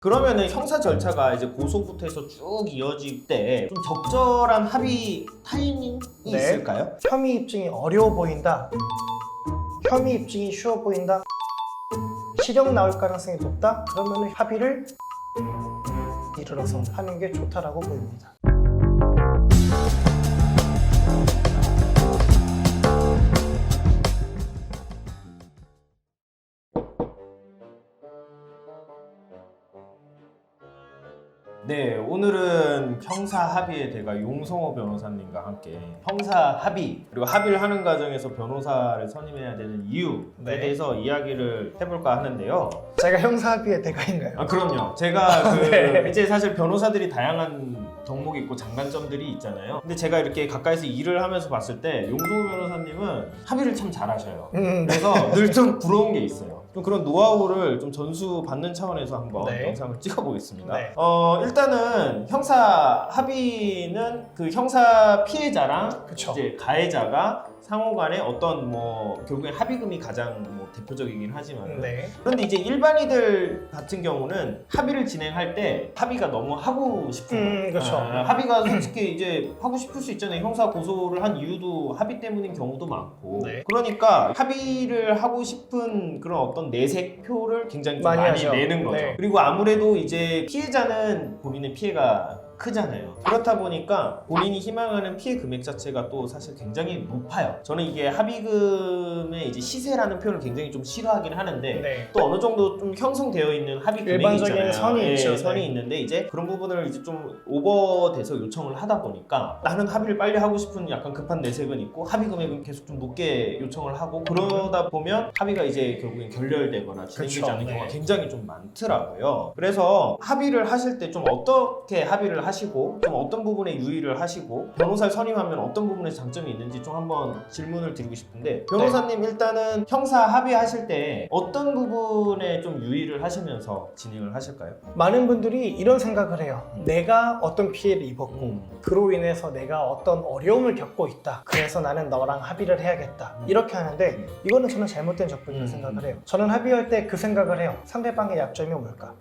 그러면은 형사 절차가 이제 고소부터 해서 쭉 이어질 때 좀 적절한 합의 타이밍이 네. 있을까요? 혐의 입증이 어려워 보인다, 혐의 입증이 쉬워 보인다, 실형 나올 가능성이 높다, 그러면 합의를 이르러서 하는 게 좋다라고 보입니다. 네, 오늘은 형사 합의에 대가 용성호 변호사님과 함께 형사 합의 그리고 합의를 하는 과정에서 변호사를 선임해야 되는 이유에 네. 대해서 이야기를 해볼까 하는데요. 제가 형사 합의의 대가인가요? 아, 그럼요. 제가 네. 이제 사실 변호사들이 다양한 덕목이 있고 장단점들이 있잖아요. 근데 제가 이렇게 가까이서 일을 하면서 봤을 때 용성호 변호사님은 합의를 참 잘하셔요. 그래서 늘 좀 부러운 게 있어요. 좀 그런 노하우를 좀 전수 받는 차원에서 한번 네. 영상을 찍어보겠습니다. 네. 일단은 형사 합의는 그 형사 피해자랑 그쵸. 이제 가해자가 상호간에 어떤 뭐 결국에 합의금이 가장 뭐 대표적이긴 하지만 네. 그런데 이제 일반인들 같은 경우는 합의를 진행할 때 합의가 너무 하고 싶은 거. 그쵸. 합의가 솔직히 이제 하고 싶을 수 있잖아요. 형사 고소를 한 이유도 합의 때문인 경우도 많고. 네. 그러니까 합의를 하고 싶은 그런 어떤 내색표를 굉장히 좀 많이 많이 하죠. 내는 거죠. 네. 그리고 아무래도 이제 피해자는 본인의 피해가 크잖아요. 그렇다 보니까 본인이 희망하는 피해 금액 자체가 또 사실 굉장히 높아요. 저는 이게 합의금의 이제 시세라는 표현을 굉장히 좀 싫어하긴 하는데 네. 또 어느 정도 좀 형성되어 있는 합의 금액이 일반적인 있잖아요. 선이 예, 있죠. 선이 네. 있는데 이제 그런 부분을 이제 좀 오버돼서 요청을 하다 보니까 나는 합의를 빨리 하고 싶은 약간 급한 내색은 있고 합의 금액은 계속 좀 높게 요청을 하고 그러다 보면 합의가 이제 결국엔 결렬되거나 진행되지 그쵸. 않는 경우가 네. 굉장히 좀 많더라고요. 그래서 합의를 하실 때 좀 어떻게 합의를 하시고 좀 어떤 부분에 유의를 하시고 변호사를 선임하면 어떤 부분에 장점이 있는지 좀 한번 질문을 드리고 싶은데 변호사님 일단은 형사 합의하실 때 어떤 부분에 좀 유의를 하시면서 진행을 하실까요? 많은 분들이 이런 생각을 해요. 내가 어떤 피해를 입었고 그로 인해서 내가 어떤 어려움을 겪고 있다. 그래서 나는 너랑 합의를 해야겠다. 이렇게 하는데 이거는 저는 잘못된 접근이라고 생각을 해요. 저는 합의할 때 그 생각을 해요. 상대방의 약점이 뭘까?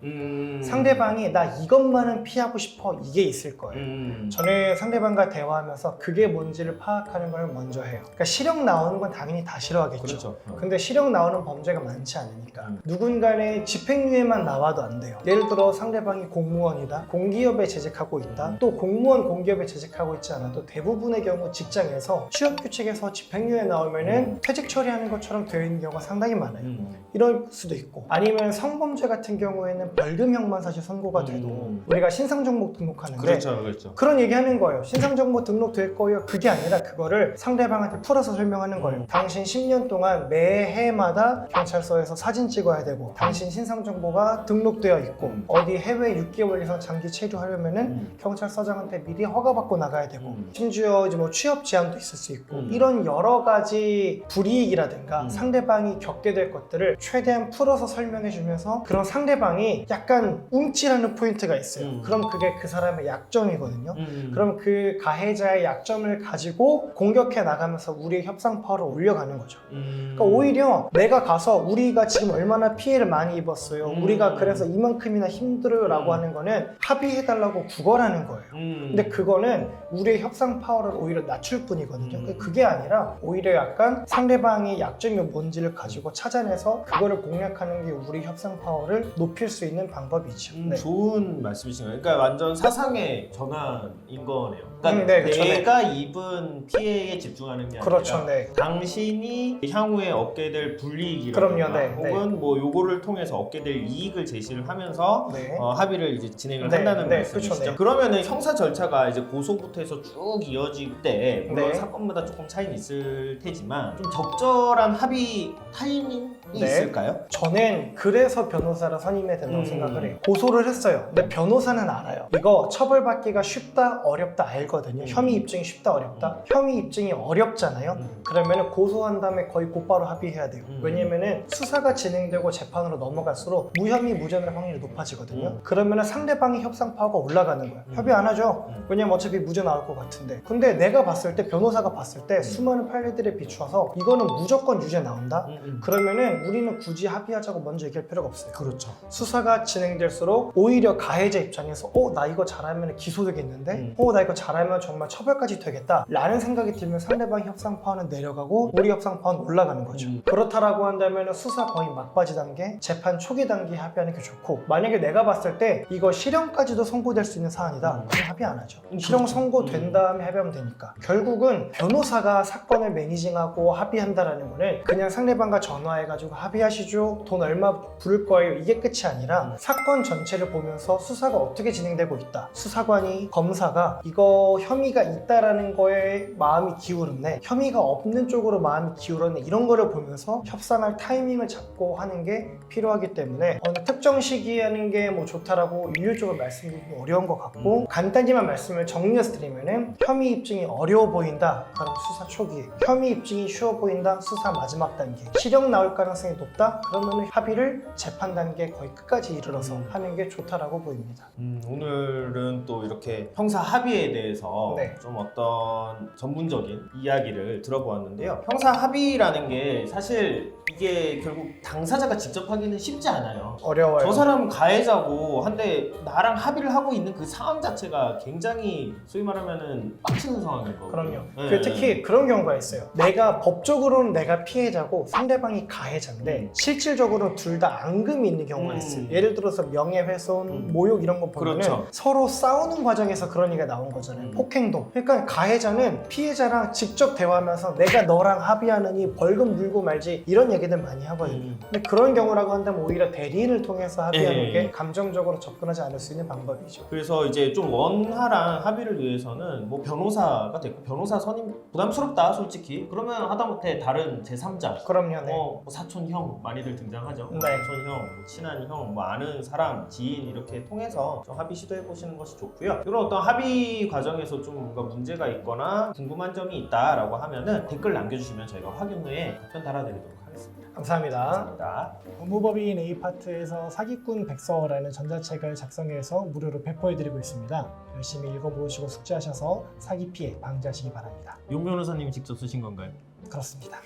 상대방이 나 이것만은 피하고 싶어 이게 있을 거예요. 저는 상대방과 대화하면서 그게 뭔지를 파악하는 걸 먼저 해요. 그러니까 실형 나오는 건 당연히 다 싫어하겠죠. 그렇죠. 근데 실형 나오는 범죄가 많지 않으니까 누군가의 집행유예만 나와도 안 돼요. 예를 들어 상대방이 공무원이다, 공기업에 재직하고 있다, 또 공무원 공기업에 재직하고 있지 않아도 대부분의 경우 직장에서 취업규칙에서 집행유예 나오면은 퇴직 처리하는 것처럼 되어 있는 경우가 상당히 많아요. 이럴 수도 있고 아니면 성범죄 같은 경우에는 벌금형만 사실 선고가 돼도 우리가 신상정보 등록하는데 그렇죠. 그런 얘기 하는 거예요. 신상정보 등록될 거예요. 그게 아니라 그거를 상대방한테 풀어서 설명하는 거예요. 당신 10년 동안 매해마다 경찰서에서 사진 찍어야 되고 당신 신상정보가 등록되어 있고 어디 해외 6개월 이상 장기 체류하려면은 경찰서장한테 미리 허가받고 나가야 되고 심지어 이제 뭐 취업 제한도 있을 수 있고 이런 여러 가지 불이익이라든가 상대방이 겪게 될 것들을 최대한 풀어서 설명해 주면서 그런 상대방이 약간 움찔하는 포인트가 있어요. 그럼 그게 그 사람의 약점이거든요. 그럼 그 가해자의 약점을 가지고 공격해 나가면서 우리의 협상 파워를 올려가는 거죠. 그러니까 오히려 내가 가서 우리가 지금 얼마나 피해를 많이 입었어요. 우리가 그래서 이만큼이나 힘들어요 라고 하는 거는 합의해달라고 구걸하는 거예요. 근데 그거는 우리의 협상 파워를 오히려 낮출 뿐이거든요. 그게 아니라 오히려 약간 상대방의 약점이 뭔지를 가지고 찾아내서 그거를 공략하는 게 우리 협상 파워를 높일 수 있는 방법이죠. 네. 좋은 말씀이신 거예요. 그러니까 완전 사상의 전환인 거네요. 그러니까 네, 그쵸. 내가 입은 피해에 집중하는 게 아니라 그렇죠. 네. 당신이 향후에 얻게 될 불이익이라든가 그럼요. 네, 혹은 뭐 요거를 통해서 얻게 될 이익을 제시를 하면서 네. 합의를 이제 진행을 네, 한다는 네, 말씀이시죠. 그쵸, 네. 그러면은 형사 절차가 이제 고소부터 해서 쭉 이어질 때 물론 네. 사건마다 조금 차이는 있을 테지만 좀 적절한 합의 타이밍이 네. 있을까요? 저는 그래서 변호사를 선임해야 된다고 생각을 해요. 고소를 했어요. 근데 변호사는 알아요. 이거 처벌받기가 쉽다 어렵다 알거든요. 혐의 입증이 쉽다 어렵다. 혐의 입증이 어렵잖아요. 그러면 고소한 다음에 거의 곧바로 합의해야 돼요. 왜냐면은 수사가 진행되고 재판으로 넘어갈수록 무혐의 무죄의 확률이 높아지거든요. 그러면 상대방의 협상 파워가 올라가는 거예요. 협의 안 하죠. 왜냐면 어차피 무죄 나올 것 같은데. 근데 내가 봤을 때 변호사가 봤을 때 수많은 판례들에 비추어서 이거는 무조건 유죄 나온다. 그러면은 우리는 굳이 합의하자고 먼저 얘기할 필요가 없어요. 그렇죠. 수사가 진행될수록 오히려 가해자 입장에서 나 이거 잘하면 기소되겠는데? 나 이거 잘하면 정말 처벌까지 되겠다 라는 생각이 들면 상대방 협상 파원은 내려가고 우리 협상 파원은 올라가는 거죠. 그렇다라고 한다면 수사 거의 막바지 단계, 재판 초기 단계에 합의하는 게 좋고, 만약에 내가 봤을 때 이거 실형까지도 선고될 수 있는 사안이다, 그럼 합의 안 하죠. 실형 선고된 다음에 합의하면 되니까. 결국은 변호사가 사건을 매니징하고 합의한다라는 거는 그냥 상대방과 전화해가지고 합의하시죠, 돈 얼마 부를 거예요, 이게 끝이 아니라 사건 전체를 보면서 수사가 어떻게 진행되고 있다, 수사관이, 검사가 이거 혐의가 있다라는 거에 마음이 기울었네, 혐의가 없는 쪽으로 마음이 기울었네, 이런 거를 보면서 협상할 타이밍을 잡고 하는 게 필요하기 때문에 어느 특정 시기에 하는 게 뭐 좋다라고 일률적으로 말씀드리기 어려운 것 같고, 간단히만 말씀을 정리해서 드리면은 혐의 입증이 어려워 보인다, 그럼 수사 초기, 혐의 입증이 쉬워 보인다, 수사 마지막 단계, 실형 나올 가능성이 높다, 그러면 합의를 재판 단계 거의 끝까지 이르러서 하는 게 좋다라고 보입니다. 오늘은 또 이렇게 형사 합의에 대해서 네. 좀 어떤 전문적인 이야기를 들어보았는데요. 형사 합의라는 게 사실 이게 결국 당사자가 직접 하기는 쉽지 않아요. 어려워요. 저 사람은 가해자고 한데 나랑 합의를 하고 있는 그 상황 자체가 굉장히 소위 말하면은 빡치는 상황인 거고. 그럼요. 네. 특히 그런 경우가 있어요. 내가 법적으로는 내가 피해자고 상대방이 가해자인데 실질적으로 둘 다 앙금이 있는 경우가 있어요. 예를 들어서 명예훼손, 모욕 이런 거 보면은 그렇죠. 서로 싸우는 과정에서 그런 얘기가 나온 거잖아요. 폭행도. 그러니까 가해자는 피해자랑 직접 대화하면서 내가 너랑 합의하느니 벌금 물고 말지 이런 얘기들 많이 하거든요. 근데 그런 경우라고 한다면 오히려 대리인을 통해서 합의하는 게 감정적으로 접근하지 않을 수 있는 방법이죠. 그래서 이제 좀 원활한 합의를 위해서는 뭐 변호사가 됐고, 변호사 선임 부담스럽다 솔직히, 그러면 하다못해 다른 제3자, 그럼요. 네. 뭐 사촌 형 많이들 등장하죠. 네. 사촌 형, 뭐 친한 형, 뭐 아는 사람, 지인 이렇게 통해서 좀 합의 시도해 보시는 것이 좋고요. 이런 어떤 합의 과정에서 좀 뭔가 문제가 있거나 궁금한 점이 있다라고 하면은 댓글 남겨주시면 저희가 확인 후에 답변 달아드리도록 하겠습니다. 감사합니다. 감사합니다. 법무법인 A파트에서 사기꾼 백서라는 전자책을 작성해서 무료로 배포해드리고 있습니다. 열심히 읽어보시고 숙지하셔서 사기 피해 방지하시기 바랍니다. 용 변호사님이 직접 쓰신 건가요? 그렇습니다.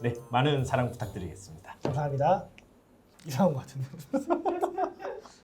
네, 많은 사랑 부탁드리겠습니다. 감사합니다. 이상한 것 같은데.